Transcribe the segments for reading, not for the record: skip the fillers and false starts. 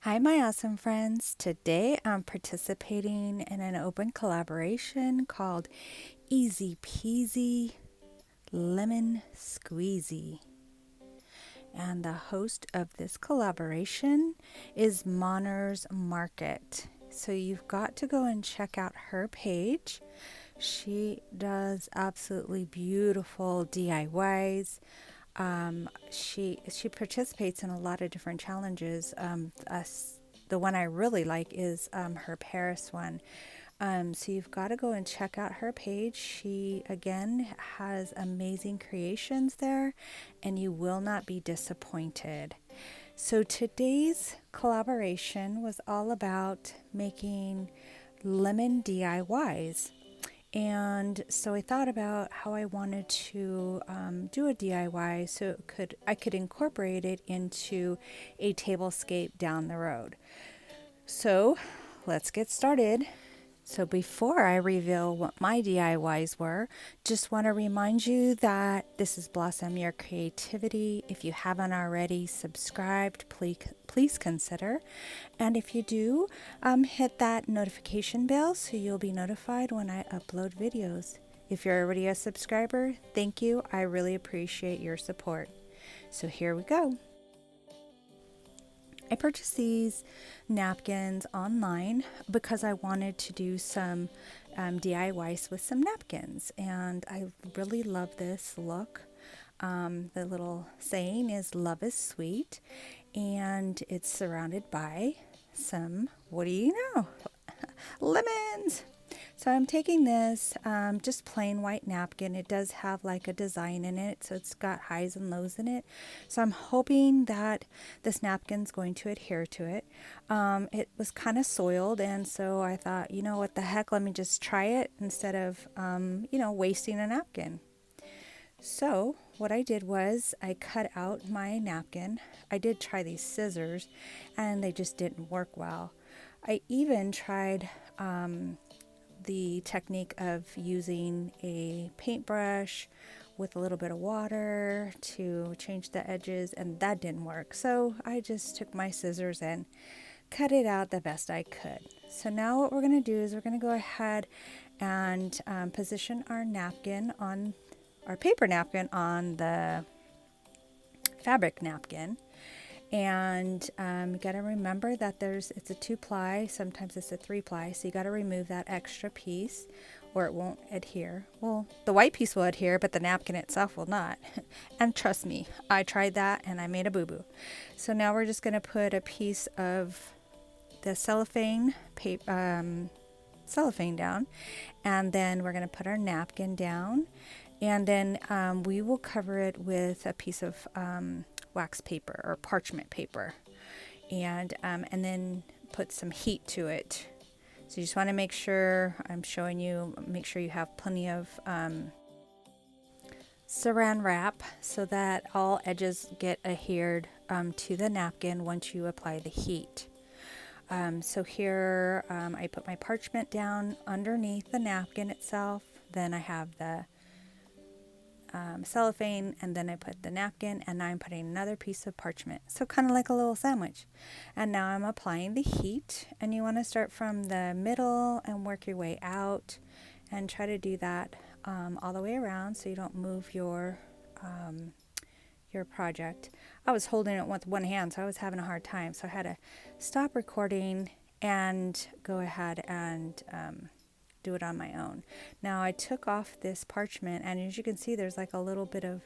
Hi, my awesome friends. Today I'm participating in an open collaboration called Easy Peasy Lemon Squeezy. And the host of this collaboration is Monners Market. So you've got to go and check out her page. She does absolutely beautiful DIYs. She participates in a lot of different challenges. The one I really like is her Paris one. So you've got to go and check out her page. She again has amazing creations there, and you will not be disappointed. So today's collaboration was all about making lemon DIYs. And so I thought about how I wanted to do a DIY so I could incorporate it into a tablescape down the road. So let's get started. So before I reveal what my DIYs were, just want to remind you that this is Blossom Your Creativity. If you haven't already subscribed, please consider. And if you do, hit that notification bell so you'll be notified when I upload videos. If you're already a subscriber, thank you. I really appreciate your support. So here we go. I purchased these napkins online because I wanted to do some DIYs with some napkins, and I really love this look. The little saying is "Love is sweet," and it's surrounded by some, what do you know, lemons. So I'm taking this just plain white napkin. It does have like a design in it, so it's got highs and lows in it. So I'm hoping that this napkin's going to adhere to it. It was kind of soiled, and so I thought, you know what the heck, let me just try it instead of, wasting a napkin. So what I did was I cut out my napkin. I did try these scissors, and they just didn't work well. I even tried the technique of using a paintbrush with a little bit of water to change the edges, and that didn't work. So I just took my scissors and cut it out the best I could. So now what we're going to do is we're going to go ahead and position our paper napkin on the fabric napkin. And you got to remember that it's a 2-ply, sometimes it's a 3-ply, so you got to remove that extra piece or it won't adhere. Well, the white piece will adhere, but the napkin itself will not. And trust me, I tried that and I made a boo-boo. So now we're just going to put a piece of the cellophane down, and then we're going to put our napkin down, and then we will cover it with a piece of wax paper or parchment paper, and then put some heat to it. So you just want to make sure make sure you have plenty of saran wrap so that all edges get adhered to the napkin once you apply the heat. So here I put my parchment down underneath the napkin itself. Then I have the cellophane, and then I put the napkin, and now I'm putting another piece of parchment. So kind of like a little sandwich. And now I'm applying the heat, and you want to start from the middle and work your way out, and try to do that all the way around so you don't move your project. I was holding it with one hand, so I was having a hard time. So I had to stop recording and go ahead and do it on my own. Now I took off this parchment, and as you can see, there's like a little bit of,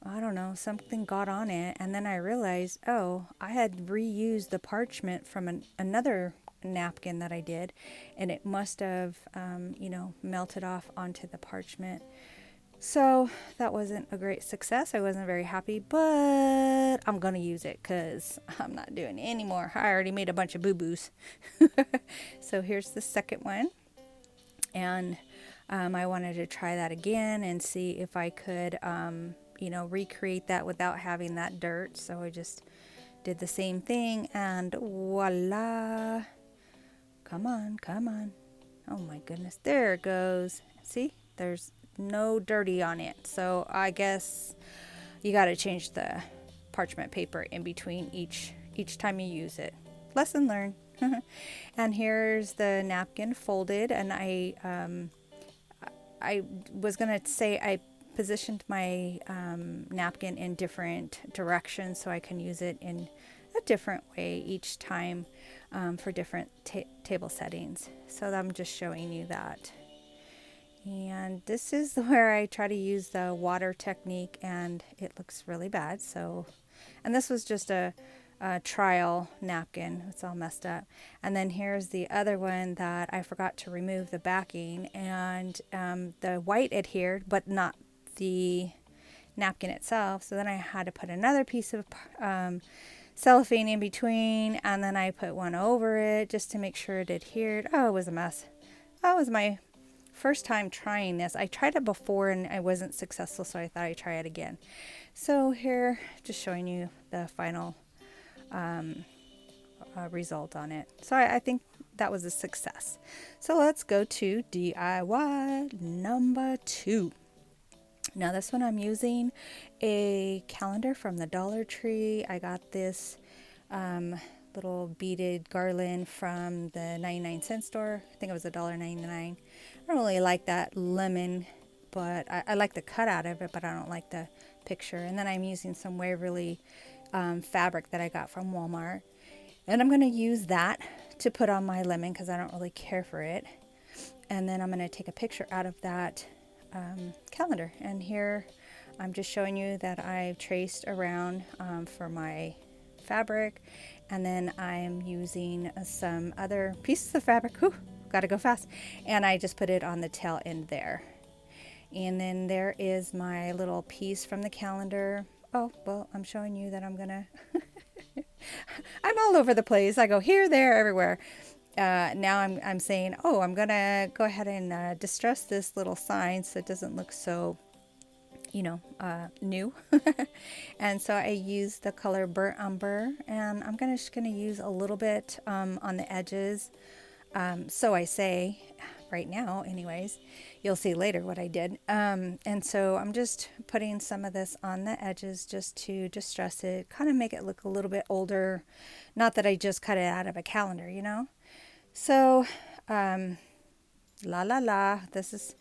I don't know, something got on it. And then I realized, oh, I had reused the parchment from another napkin that I did, and it must have, melted off onto the parchment. So that wasn't a great success. I wasn't very happy, but I'm going to use it because I'm not doing it anymore. I already made a bunch of boo-boos. So here's the second one. And I wanted to try that again and see if I could, recreate that without having that dirt. So I just did the same thing, and voila. Come on, come on. Oh my goodness, there it goes. See, there's no dirty on it. So I guess you got to change the parchment paper in between each time you use it. lesson learned. And here's the napkin folded, and I was gonna say I positioned my napkin in different directions so I can use it in a different way each time for different table settings. So I'm just showing you that. And this is where I try to use the water technique, and it looks really bad. So, and this was just a trial napkin. It's all messed up. And then here's the other one that I forgot to remove the backing, and the white adhered, but not the napkin itself. So then I had to put another piece of cellophane in between, and then I put one over it just to make sure it adhered. Oh, it was a mess. That was my first time trying this. I tried it before and I wasn't successful, so I thought I'd try it again. So here, just showing you the final result on it. So I think that was a success. So let's go to DIY number 2. Now this one I'm using a calendar from the Dollar Tree. I got this little beaded garland from the 99-cent store. I think it was $1.99. I don't really like that lemon, but I like the cut out of it, but I don't like the picture. And then I'm using some Waverly fabric that I got from Walmart. And I'm going to use that to put on my lemon because I don't really care for it. And then I'm going to take a picture out of that calendar. And here I'm just showing you that I've traced around for my fabric, and then I'm using some other pieces of fabric. Whew, gotta go fast. And I just put it on the tail end there. And then there is my little piece from the calendar. Oh, well, I'm showing you that I'm gonna I'm all over the place. I go here, there, everywhere. Now I'm saying, oh, I'm gonna go ahead and distress this little sign so it doesn't look so, new. And so I use the color burnt umber, and I'm just gonna use a little bit on the edges. So I say, right now, anyways. You'll see later what I did. And so I'm just putting some of this on the edges just to distress it, kind of make it look a little bit older. Not that I just cut it out of a calendar, So, la la la, this is,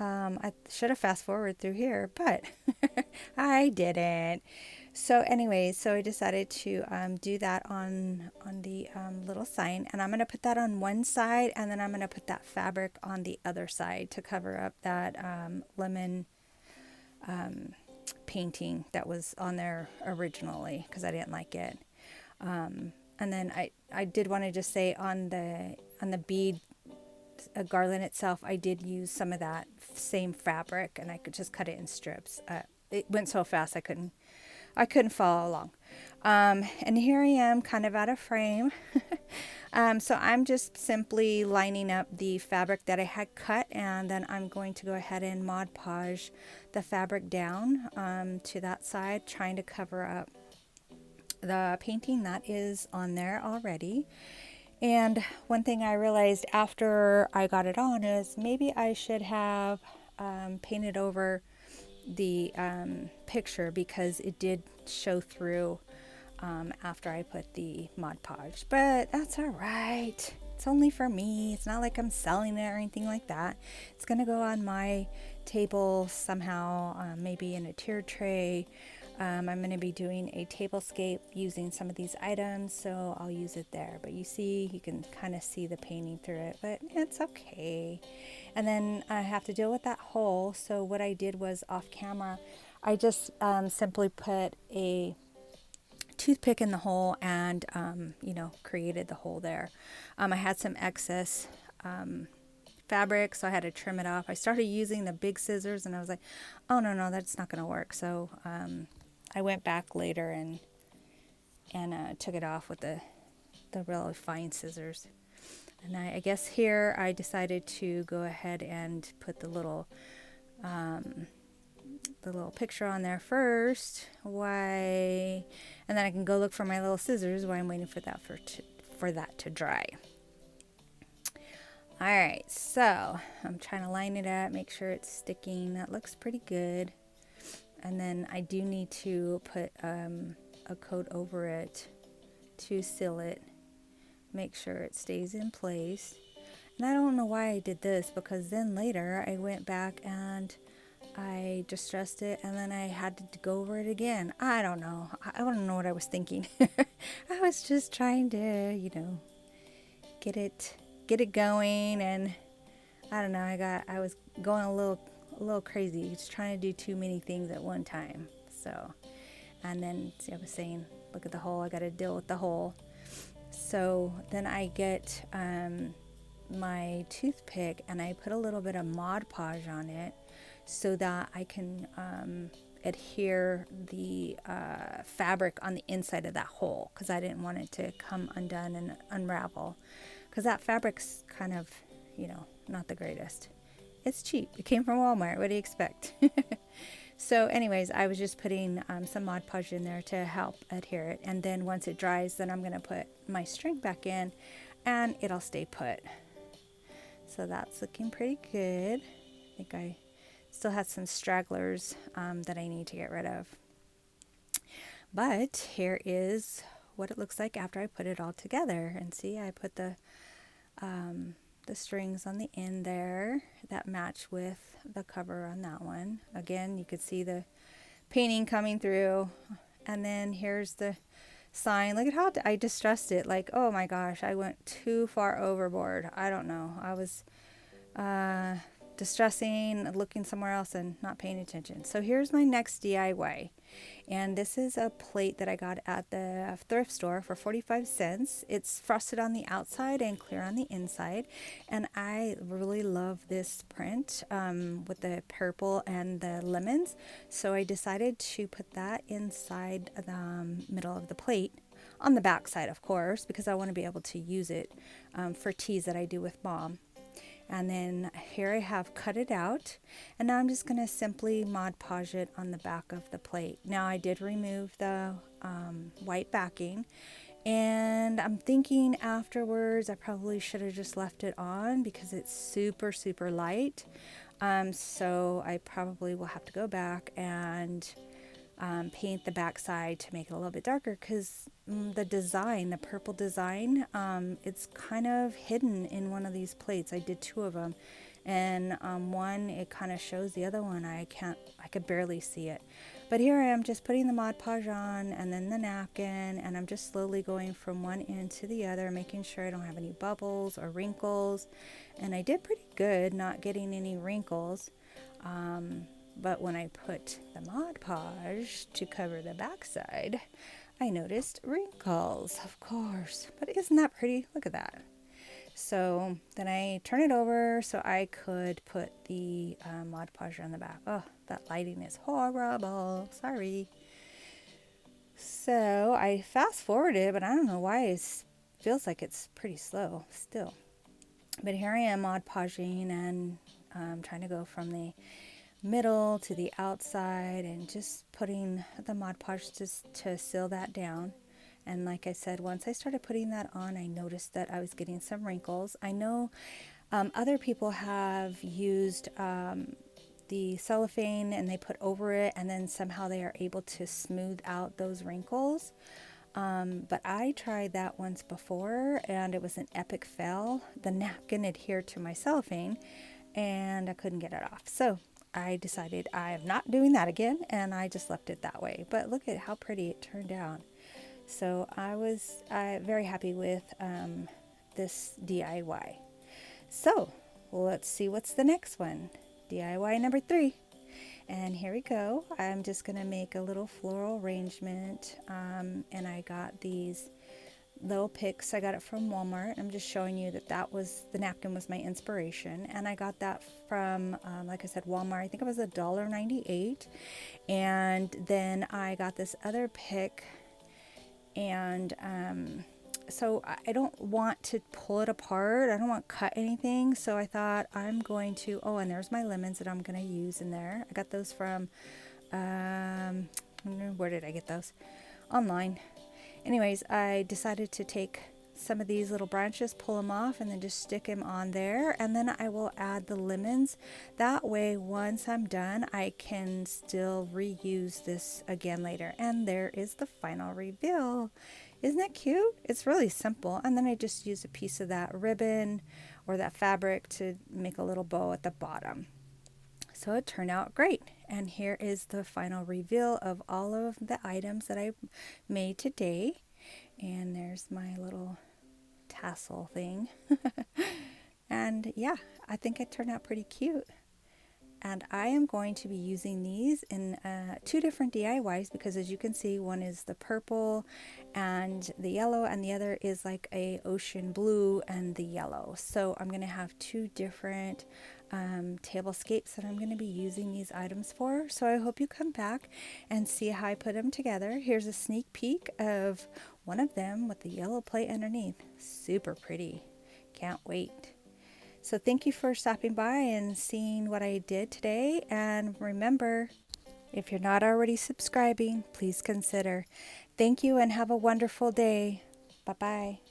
I should have fast forward through here, but I didn't. So anyways, so I decided to do that on the little sign, and I'm going to put that on one side, and then I'm going to put that fabric on the other side to cover up that lemon painting that was on there originally because I didn't like it. And then I did want to just say on the bead garland itself, I did use some of that same fabric, and I could just cut it in strips. It went so fast I couldn't follow along. And here I am kind of out of frame. So I'm just simply lining up the fabric that I had cut, and then I'm going to go ahead and Mod Podge the fabric down to that side, trying to cover up the painting that is on there already. And one thing I realized after I got it on is maybe I should have painted over the picture, because it did show through after I put the Mod Podge. But that's all right. It's only for me. It's not like I'm selling it or anything like that. It's going to go on my table somehow, maybe in a tiered tray. I'm going to be doing a tablescape using some of these items, so I'll use it there. But you can kind of see the painting through it, but it's okay. And then I have to deal with that hole. So what I did was, off camera, I just simply put a toothpick in the hole and, created the hole there. I had some excess fabric, so I had to trim it off. I started using the big scissors, and I was like, oh, no, that's not going to work. So I went back later and took it off with the really fine scissors. And I guess here I decided to go ahead and put the little picture on there first. Why? And then I can go look for my little scissors while I'm waiting for that to dry. All right, so I'm trying to line it up, make sure it's sticking. That looks pretty good. And then I do need to put a coat over it to seal it. make sure it stays in place. And I don't know why I did this, because then later I went back and I distressed it, and then I had to go over it again. I don't know. I don't know what I was thinking. I was just trying to, get it going, and I don't know. I was going a little crazy, just trying to do too many things at one time. So, and then see, I was saying, look at the hole. I got to deal with the hole. So then I get my toothpick and I put a little bit of Mod Podge on it so that I can adhere the fabric on the inside of that hole, because I didn't want it to come undone and unravel, because that fabric's kind of, not the greatest. It's cheap. It came from Walmart. What do you expect? So anyways, I was just putting some Mod Podge in there to help adhere it. And then once it dries, then I'm going to put my string back in and it'll stay put. So that's looking pretty good. I think I still had some stragglers that I need to get rid of. But here is what it looks like after I put it all together. And see, I put the strings on the end there that match with the cover on that one. Again, you could see the painting coming through. And then here's the sign. Look at how I distressed it. Like, oh my gosh, I went too far overboard. I don't know. I was distressing, looking somewhere else and not paying attention. So here's my next DIY. And this is a plate that I got at the thrift store for 45 cents. It's frosted on the outside and clear on the inside. And I really love this print with the purple and the lemons. So I decided to put that inside the middle of the plate. On the back side, of course, because I want to be able to use it for teas that I do with Mom. And then here I have cut it out, and now I'm just going to simply Mod Podge it on the back of the plate. Now I did remove the white backing, and I'm thinking afterwards I probably should have just left it on because it's super, super light. So I probably will have to go back and paint the back side to make it a little bit darker, because the design, the purple design, it's kind of hidden in one of these plates. I did two of them, and one it kind of shows, the other one I could barely see it. But here I am just putting the Mod Podge on, and then the napkin, and I'm just slowly going from one end to the other, making sure I don't have any bubbles or wrinkles. And I did pretty good not getting any wrinkles. But when I put the Mod Podge to cover the backside, I noticed wrinkles, of course. But isn't that pretty? Look at that. So then I turn it over so I could put the Mod Podge on the back. Oh, that lighting is horrible. Sorry. So I fast forwarded, but I don't know why it feels like it's pretty slow still. But here I am Mod Podging and trying to go from the middle to the outside and just putting the Mod Podge just to seal that down. And like I said, once I started putting that on, I noticed that I was getting some wrinkles. I know other people have used the cellophane and they put over it, and then somehow they are able to smooth out those wrinkles. But I tried that once before and it was an epic fail. The napkin adhered to my cellophane and I couldn't get it off. So I decided I am not doing that again, and I just left it that way. But look at how pretty it turned out. So I was very happy with this DIY. So let's see what's the next one. DIY number 3. And here we go. I'm just going to make a little floral arrangement. And I got these little picks. I got it from Walmart. I'm just showing you that the napkin was my inspiration, and I got that from like I said, Walmart. I think it was $1.98. And then I got this other pick, and so I don't want to pull it apart. I don't want to cut anything, so I thought I'm going to, oh, and there's my lemons that I'm going to use in there. I got those from where did I get those? Online. Anyways, I decided to take some of these little branches, pull them off, and then just stick them on there. And then I will add the lemons. That way, once I'm done, I can still reuse this again later. And there is the final reveal. Isn't that cute? It's really simple. And then I just use a piece of that ribbon or that fabric to make a little bow at the bottom. So it turned out great. And here is the final reveal of all of the items that I made today. And there's my little tassel thing. And yeah, I think it turned out pretty cute. And I am going to be using these in 2 different DIYs because, as you can see, one is the purple and the yellow, and the other is like a ocean blue and the yellow. So I'm going to have 2 different tablescapes that I'm going to be using these items for. So I hope you come back and see how I put them together. Here's a sneak peek of one of them with the yellow plate underneath. Super pretty. Can't wait. So thank you for stopping by and seeing what I did today. And remember, if you're not already subscribing, please consider. Thank you and have a wonderful day. Bye-bye.